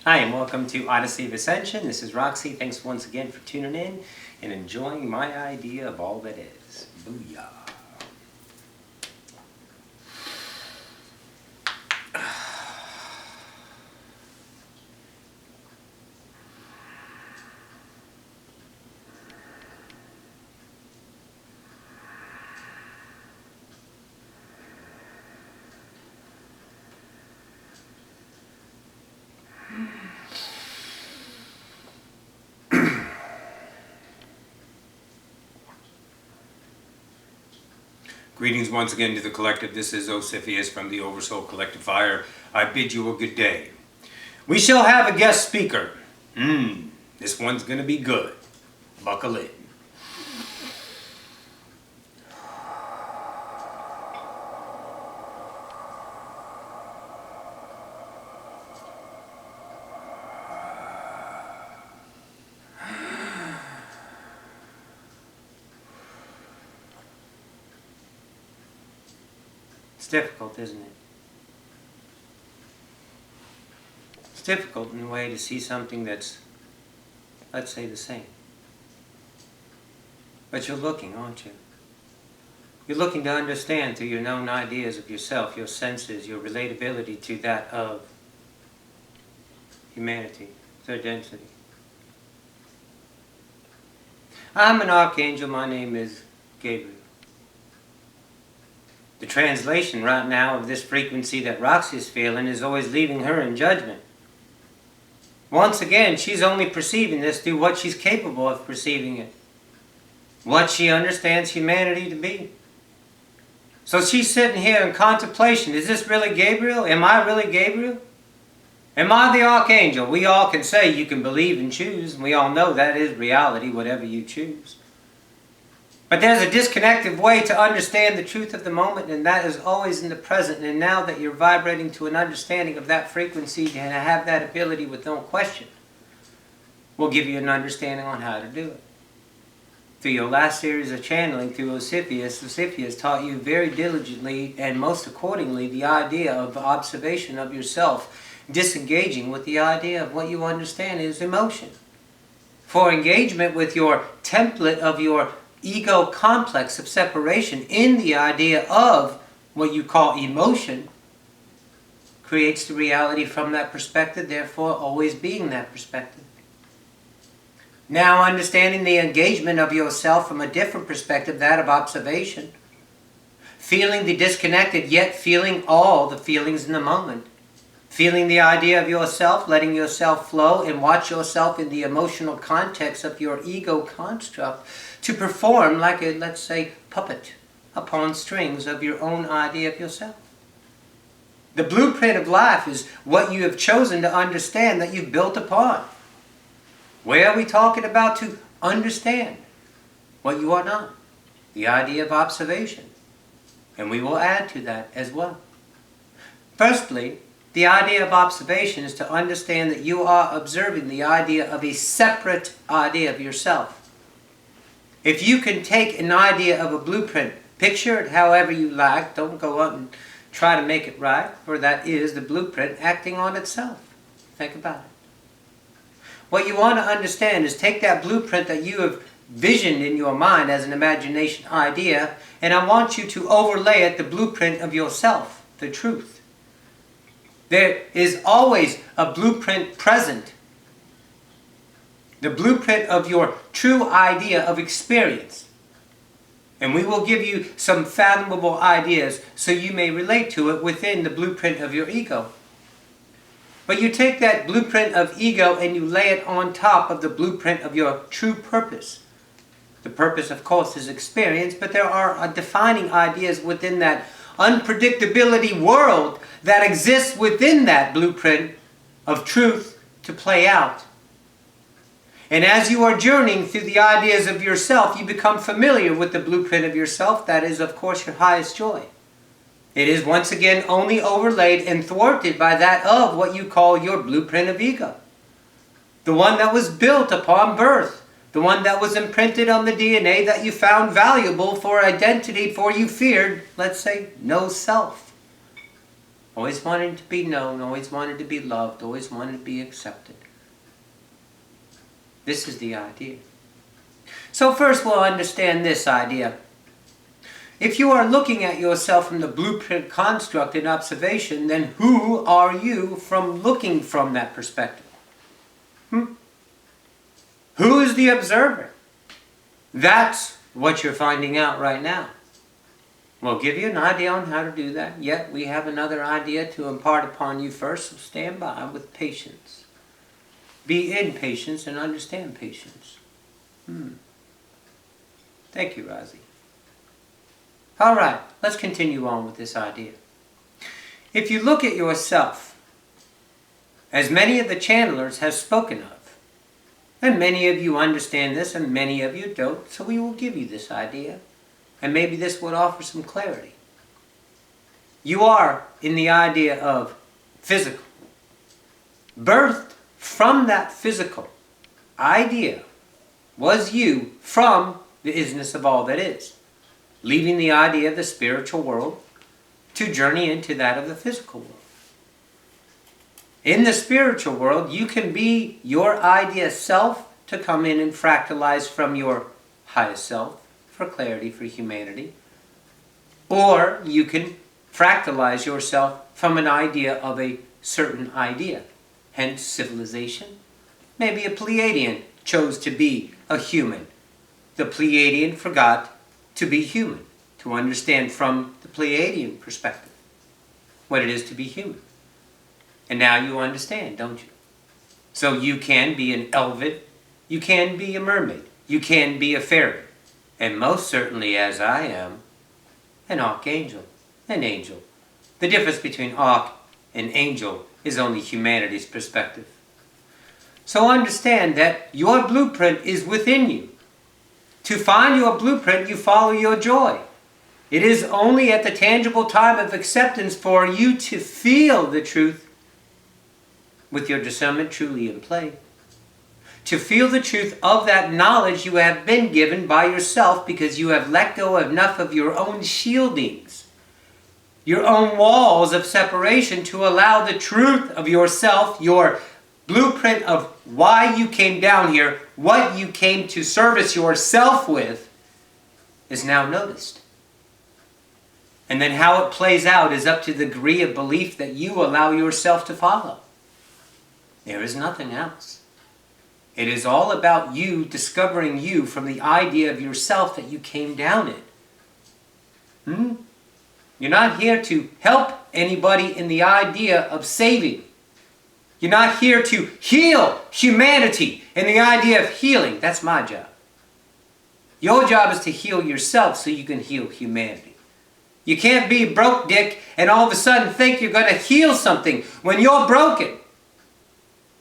Hi, and welcome to Odyssey of Ascension. This is Roxy. Thanks once again for tuning in and enjoying my idea of all that is. Booyah. Greetings once again to the collective. This is Ocyphius from the Oversoul Collective Fire. I bid you a good day. We shall have a guest speaker. This one's gonna be good. Buckle in. It's difficult, isn't it? It's difficult in a way to see something that's, let's say, the same. But you're looking, aren't you? You're looking to understand through your known ideas of yourself, your senses, your relatability to that of humanity, third density. I'm an Archangel. My name is Gabriel. The translation right now of this frequency that Roxy's feeling is always leaving her in judgment. Once again, she's only perceiving this through what she's capable of perceiving it. What she understands humanity to be. So she's sitting here in contemplation. Is this really Gabriel? Am I really Gabriel? Am I the Archangel? We all can say you can believe and choose. And we all know that is reality, whatever you choose. But there's a disconnected way to understand the truth of the moment, and that is always in the present. And now that you're vibrating to an understanding of that frequency and have that ability with no question, we'll give you an understanding on how to do it. Through your last series of channeling through Ocyphius taught you very diligently and most accordingly the idea of observation of yourself, disengaging with the idea of what you understand is emotion. For engagement with your template of your ego complex of separation in the idea of what you call emotion creates the reality from that perspective, therefore always being that perspective. Now understanding the engagement of yourself from a different perspective, that of observation, feeling the disconnected yet feeling all the feelings in the moment, feeling the idea of yourself, letting yourself flow and watch yourself in the emotional context of your ego construct to perform like a, let's say, puppet upon strings of your own idea of yourself. The blueprint of life is what you have chosen to understand that you've built upon. Where are we talking about to understand what you are not? The idea of observation. And we will add to that as well. Firstly, the idea of observation is to understand that you are observing the idea of a separate idea of yourself. If you can take an idea of a blueprint, picture it however you like, don't go out and try to make it right, for that is the blueprint acting on itself. Think about it. What you want to understand is take that blueprint that you have visioned in your mind as an imagination idea, and I want you to overlay it the blueprint of yourself, the truth. There is always a blueprint present. The blueprint of your true idea of experience. And we will give you some fathomable ideas so you may relate to it within the blueprint of your ego. But you take that blueprint of ego and you lay it on top of the blueprint of your true purpose. The purpose, of course, is experience, but there are defining ideas within that unpredictability world that exists within that blueprint of truth to play out. And as you are journeying through the ideas of yourself, you become familiar with the blueprint of yourself. That is, of course, your highest joy. It is, once again, only overlaid and thwarted by that of what you call your blueprint of ego. The one that was built upon birth. The one that was imprinted on the DNA that you found valuable for identity, for you feared, let's say, no self. Always wanted to be known, always wanted to be loved, always wanted to be accepted. This is the idea. So first we'll understand this idea. If you are looking at yourself from the blueprint construct in observation, then who are you from looking from that perspective? Who is the observer? That's what you're finding out right now. We'll give you an idea on how to do that, yet we have another idea to impart upon you first, so stand by with patience. Be in patience and understand patience. Thank you, Razi. All right, let's continue on with this idea. If you look at yourself, as many of the channelers have spoken of, and many of you understand this and many of you don't, so we will give you this idea, and maybe this would offer some clarity. You are in the idea of physical. Birthed from that physical idea was you from the isness of all that is, leaving the idea of the spiritual world to journey into that of the physical world. In the spiritual world, you can be your idea self to come in and fractalize from your highest self for clarity, for humanity. Or you can fractalize yourself from an idea of a certain idea, hence civilization. Maybe a Pleiadian chose to be a human. The Pleiadian forgot to be human, to understand from the Pleiadian perspective what it is to be human. And now you understand, don't you? So you can be an Elvid, you can be a mermaid, you can be a fairy, and most certainly, as I am, an archangel, an angel. The difference between arch and angel is only humanity's perspective. So understand that your blueprint is within you. To find your blueprint, you follow your joy. It is only at the tangible time of acceptance for you to feel the truth with your discernment truly in play. To feel the truth of that knowledge you have been given by yourself because you have let go enough of your own shieldings, your own walls of separation to allow the truth of yourself, your blueprint of why you came down here, what you came to service yourself with, is now noticed. And then how it plays out is up to the degree of belief that you allow yourself to follow. There is nothing else. It is all about you discovering you from the idea of yourself that you came down in. You're not here to help anybody in the idea of saving. You're not here to heal humanity in the idea of healing. That's my job. Your job is to heal yourself so you can heal humanity. You can't be broke, Dick, and all of a sudden think you're going to heal something when you're broken.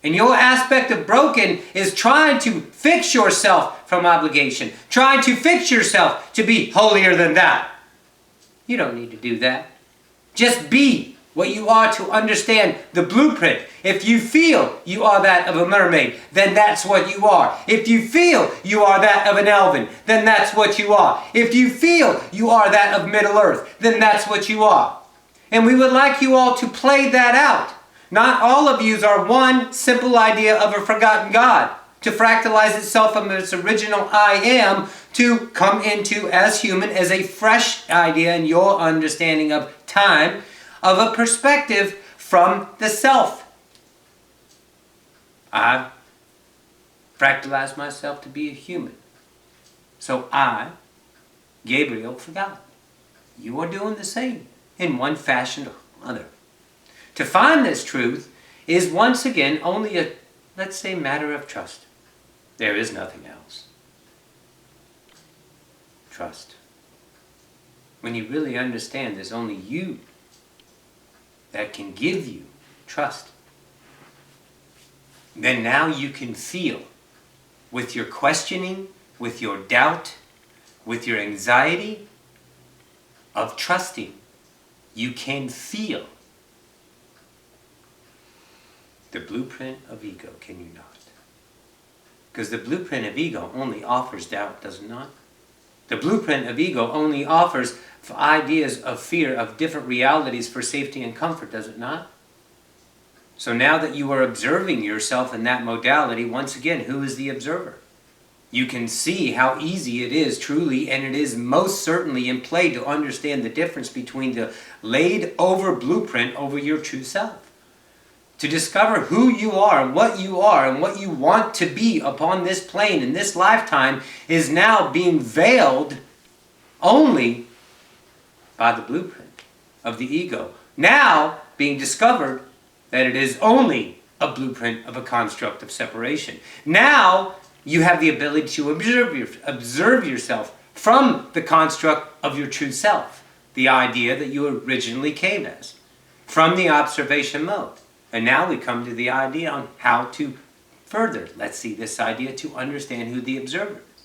And your aspect of broken is trying to fix yourself from obligation. Trying to fix yourself to be holier than that. You don't need to do that. Just be what you are to understand the blueprint. If you feel you are that of a mermaid, then that's what you are. If you feel you are that of an elven, then that's what you are. If you feel you are that of Middle Earth, then that's what you are. And we would like you all to play that out. Not all of yous are one simple idea of a forgotten God, to fractalize itself from its original I am, to come into as human as a fresh idea in your understanding of time, of a perspective from the self. I've fractalized myself to be a human. So I, Gabriel, forgot. You are doing the same in one fashion or another. To find this truth is once again only a, let's say, matter of trust. There is nothing else. Trust. When you really understand there's only you that can give you trust, then now you can feel with your questioning, with your doubt, with your anxiety of trusting, you can feel the blueprint of ego, can you not? Because the blueprint of ego only offers doubt, does it not? The blueprint of ego only offers ideas of fear of different realities for safety and comfort, does it not? So now that you are observing yourself in that modality, once again, who is the observer? You can see how easy it is, truly, and it is most certainly in play to understand the difference between the laid over blueprint over your true self. To discover who you are and what you want to be upon this plane in this lifetime is now being veiled only by the blueprint of the ego. Now being discovered that it is only a blueprint of a construct of separation. Now you have the ability to observe yourself from the construct of your true self, the idea that you originally came as, from the observation mode. And now we come to the idea on how to further, let's see, this idea to understand who the observer is.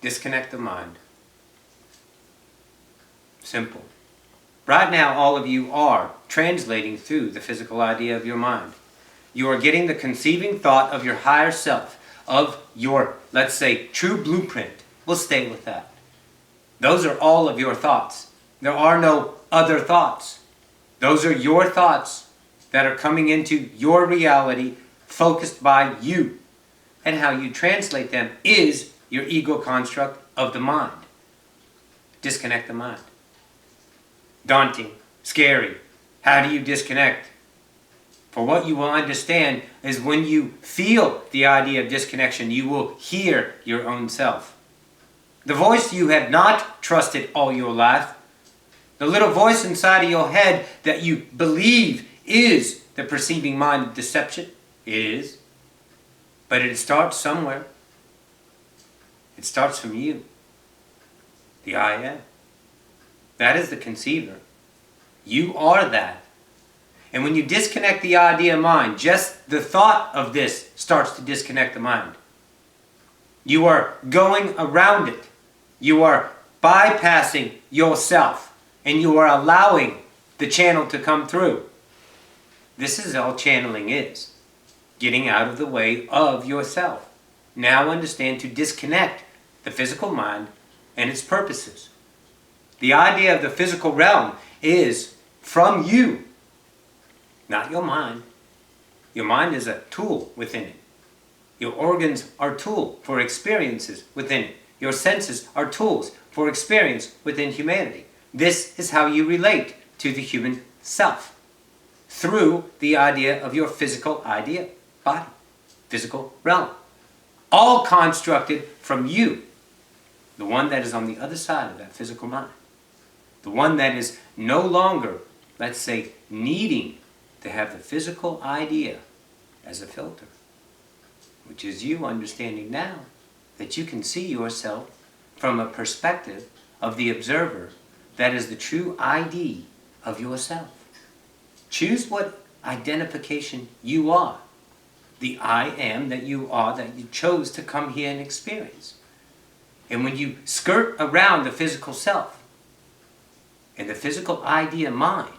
Disconnect the mind. Simple. Right now, all of you are translating through the physical idea of your mind. You are getting the conceiving thought of your higher self, of your, let's say, true blueprint. We'll stay with that. Those are all of your thoughts. There are no other thoughts. Those are your thoughts that are coming into your reality, focused by you. And how you translate them is your ego construct of the mind. Disconnect the mind. Daunting, scary. How do you disconnect? For what you will understand is when you feel the idea of disconnection, you will hear your own self. The voice you have not trusted all your life, the little voice inside of your head that you believe is the perceiving mind of deception, it is. But it starts somewhere. It starts from you. The I am. That is the conceiver. You are that. And when you disconnect the idea mind, just the thought of this starts to disconnect the mind. You are going around it. You are bypassing yourself. And you are allowing the channel to come through. This is all channeling is. Getting out of the way of yourself. Now understand to disconnect the physical mind and its purposes. The idea of the physical realm is from you, not your mind. Your mind is a tool within it. Your organs are tools for experiences within it. Your senses are tools for experience within humanity. This is how you relate to the human self. Through the idea of your physical idea, body, physical realm. All constructed from you. The one that is on the other side of that physical mind. The one that is no longer, let's say, needing to have the physical idea as a filter. Which is you understanding now that you can see yourself from a perspective of the observer that is the true ID of yourself. Choose what identification you are. The I am that you are, that you chose to come here and experience. And when you skirt around the physical self, and the physical idea mind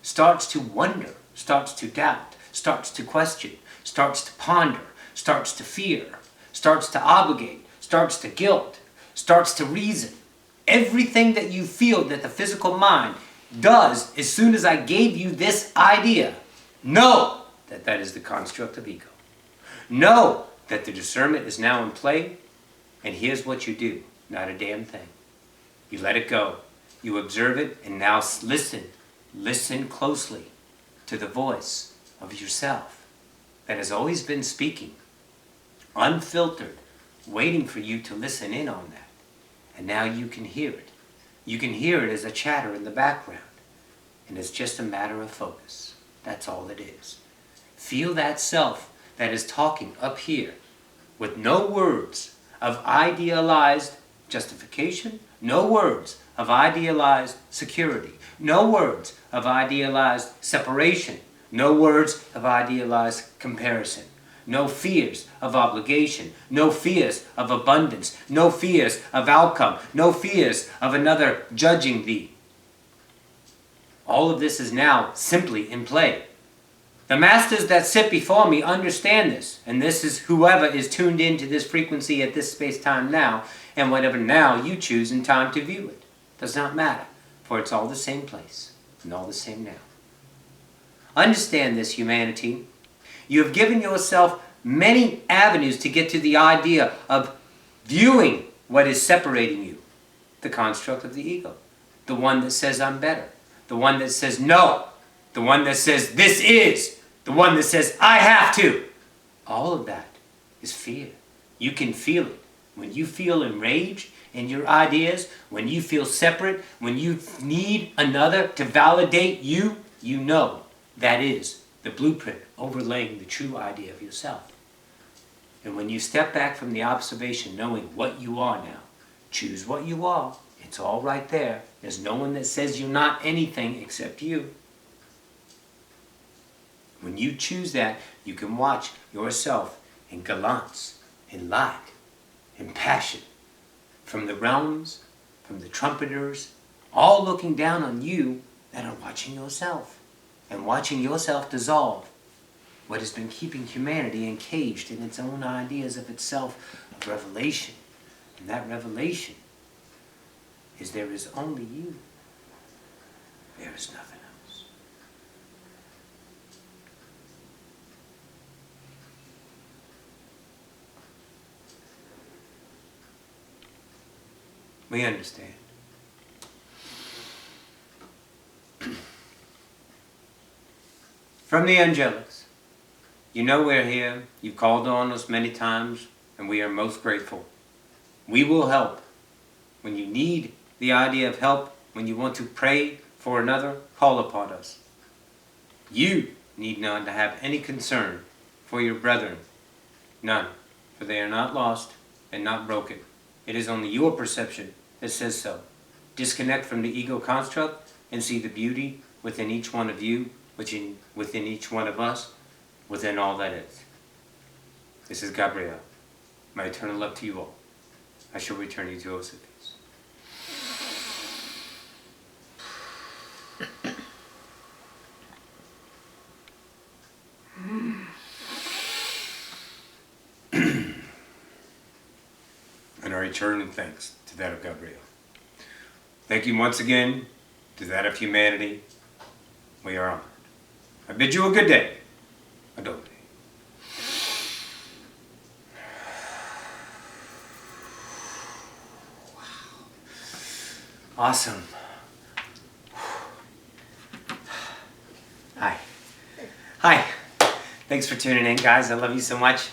starts to wonder, starts to doubt, starts to question, starts to ponder, starts to fear, starts to obligate, starts to guilt, starts to reason. Everything that you feel that the physical mind does as soon as I gave you this idea, know that that is the construct of ego. Know that the discernment is now in play, and here's what you do. Not a damn thing. You let it go. You observe it, and now listen. Listen closely to the voice of yourself that has always been speaking, unfiltered, waiting for you to listen in on that. And now you can hear it. You can hear it as a chatter in the background. And it's just a matter of focus. That's all it is. Feel that self that is talking up here with no words of idealized justification, no words of idealized security, no words of idealized separation, no words of idealized comparison. No fears of obligation, no fears of abundance, no fears of outcome, no fears of another judging thee. All of this is now simply in play. The masters that sit before me understand this, and this is whoever is tuned into this frequency at this space-time now, and whatever now you choose in time to view it. Does not matter, for it's all the same place, and all the same now. Understand this, humanity. You have given yourself many avenues to get to the idea of viewing what is separating you. The construct of the ego. The one that says I'm better. The one that says no. The one that says this is. The one that says I have to. All of that is fear. You can feel it. When you feel enraged in your ideas, when you feel separate, when you need another to validate you, you know that is the blueprint overlaying the true idea of yourself. And when you step back from the observation, knowing what you are now, choose what you are. It's all right there. There's no one that says you're not anything except you. When you choose that, you can watch yourself in gallants, in light, in passion, from the realms, from the trumpeters, all looking down on you that are watching yourself, and watching yourself dissolve what has been keeping humanity encaged in its own ideas of itself, of revelation. And that revelation is there is only you. There is nothing else. We understand. From the angelics, you know we're here. You've called on us many times, and we are most grateful. We will help. When you need the idea of help, when you want to pray for another, call upon us. You need not to have any concern for your brethren. None, for they are not lost and not broken. It is only your perception that says so. Disconnect from the ego construct and see the beauty within each one of you, within each one of us, within all that is. This is Gabriel. My eternal love to you all. I shall return you to Ocyphius. And our eternal thanks to that of Gabriel. Thank you once again to that of humanity. We are honored. I bid you a good day. Adobe. Awesome. Hi. Hi. Thanks for tuning in, guys. I love you so much.